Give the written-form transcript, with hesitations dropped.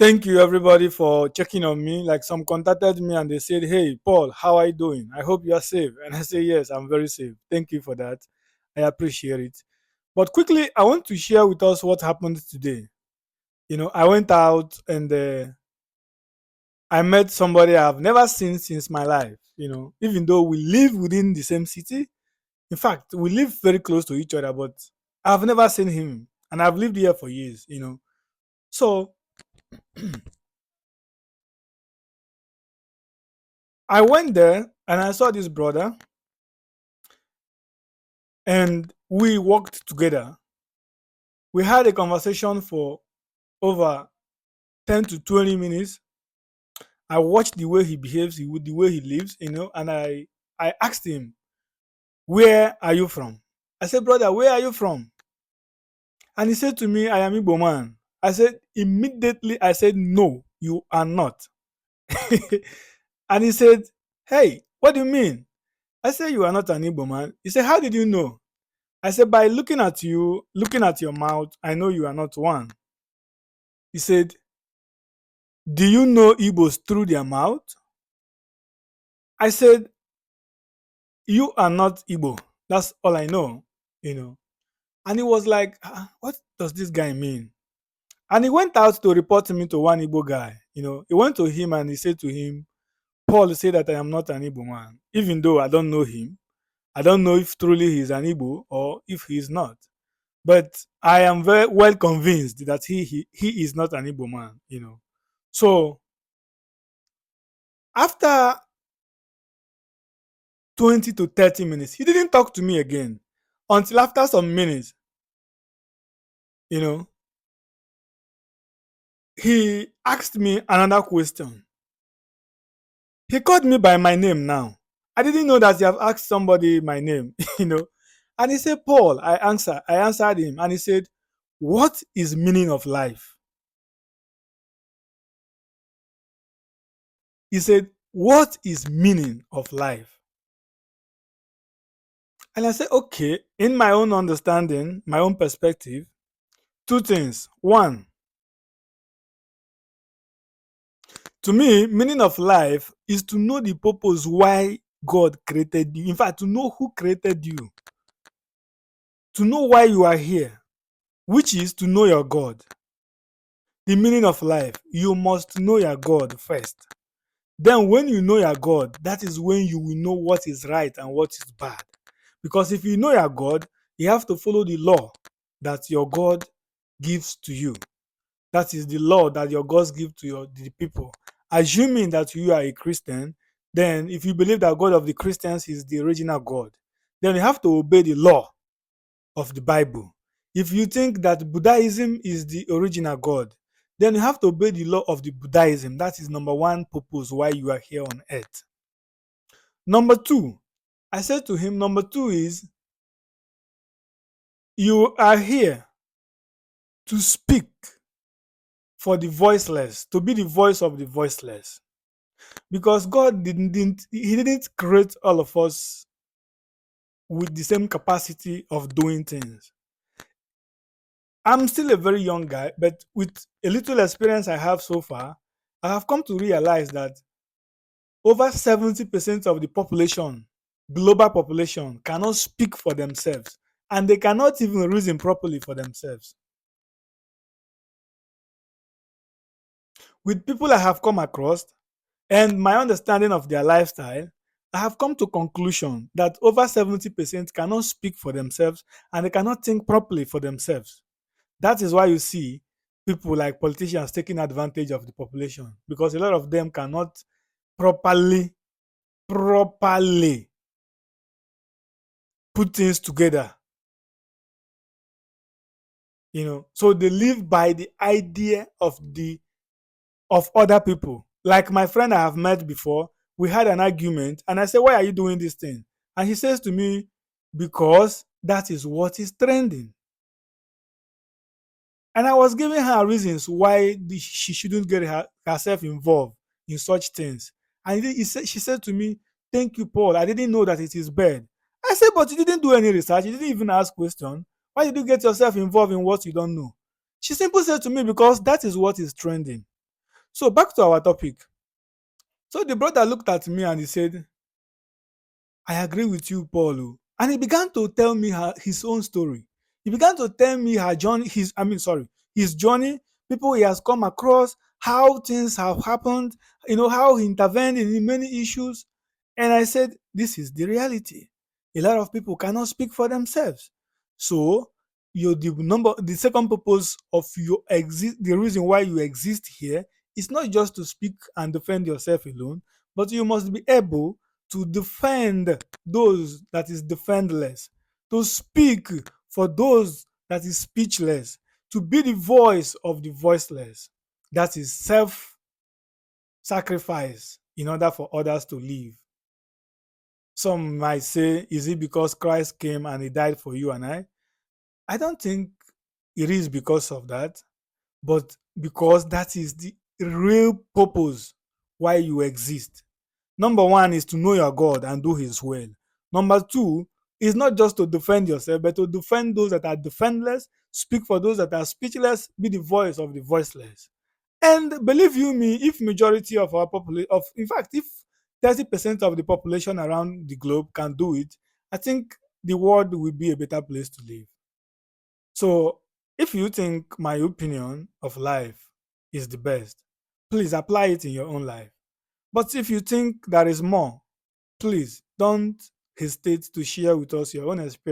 Thank you everybody for checking on me. Like some contacted me and they said, "Hey Paul, how are you doing? I hope you are safe." And I say, "Yes, I'm very safe. Thank you for that. I appreciate it." But quickly, I want to share with us what happened today. I went out and I met somebody I've never seen since my life. Even though we live within the same city, in fact, we live very close to each other, but I've never seen him, and I've lived here for years. So I went there and I saw this brother, and we walked together. We had a conversation for over 10 to 20 minutes. I watched the way he behaves, the way he lives, and I asked him, "Where are you from?" I said, "Brother, where are you from?" And he said to me, "I am Igbo man." I said, immediately, I said, "No, you are not." And he said, "Hey, what do you mean?" I said, "You are not an Igbo man." He said, "How did you know?" I said, "By looking at you, looking at your mouth, I know you are not one." He said, "Do you know Igbos through their mouth?" I said, "You are not Igbo. That's all I know." You know. And he was like, What does this guy mean?" And he went out to report me to one Igbo guy. He went to him and he said to him, "Paul said that I am not an Igbo man, even though I don't know him. I don't know if truly he is an Igbo or if he is not. But I am very well convinced that he is not an Igbo man. So after 20 to 30 minutes, he didn't talk to me again until after some minutes, you know, he asked me another question. He called me by my name now. I didn't know that he have asked somebody my name, you know. And he said, "Paul," I answered him, and he said, "What is meaning of life?" He said, "What is meaning of life?" And I said, "Okay, in my own understanding, my own perspective, two things. One, to me, meaning of life is to know the purpose why God created you. In fact, to know who created you, to know why you are here, which is to know your God. The meaning of life, you must know your God first. Then, when you know your God, that is when you will know what is right and what is bad. Because if you know your God, you have to follow the law that your God gives to you. That is the law that your gods give to the people. Assuming that you are a Christian, then if you believe that God of the Christians is the original God, then you have to obey the law of the Bible. If you think that Buddhism is the original God, then you have to obey the law of the Buddhism. That is number one purpose why you are here on earth. Number two, I said to him, number two is you are here to speak for the voiceless, to be the voice of the voiceless. Because God didn't create all of us with the same capacity of doing things. I'm still a very young guy, but with a little experience I have so far, I have come to realize that over 70% of the population, global population, cannot speak for themselves, and they cannot even reason properly for themselves. With people I have come across and my understanding of their lifestyle, I have come to conclusion that over 70% cannot speak for themselves and they cannot think properly for themselves. That is why you see people like politicians taking advantage of the population, because a lot of them cannot properly put things together. So they live by the idea of other people. Like my friend I have met before, we had an argument, and I said, "Why are you doing this thing?" And he says to me, "Because that is what is trending." And I was giving her reasons why she shouldn't get herself involved in such things. And she said to me, "Thank you, Paul. I didn't know that it is bad." I said, "But you didn't do any research. You didn't even ask questions. Why did you get yourself involved in what you don't know?" She simply said to me, "Because that is what is trending." So back to our topic. So the brother looked at me and he said, I agree with you, Paul. Oh." And he began to tell me his own story. He began to tell me her journey, his journey, people he has come across, how things have happened, how he intervened in many issues. And I said, this is the reality. A lot of people cannot speak for themselves. So, the second purpose of the reason why you exist here is not just to speak and defend yourself alone, but you must be able to defend those that is defendless, to speak for those that is speechless, to be the voice of the voiceless. That is self sacrifice in order for others to live. Some might say, is it because Christ came and he died for you and I? I don't think it is because of that, but because that is the real purpose why you exist. Number one is to know your God and do his will. Number two is not just to defend yourself, but to defend those that are defenseless, speak for those that are speechless, be the voice of the voiceless. And believe you me, if majority of our population, of in fact, if 30% of the population around the globe can do it, I think the world will be a better place to live. So, if you think my opinion of life is the best, please apply it in your own life. But if you think there is more, please don't hesitate to share with us your own experience.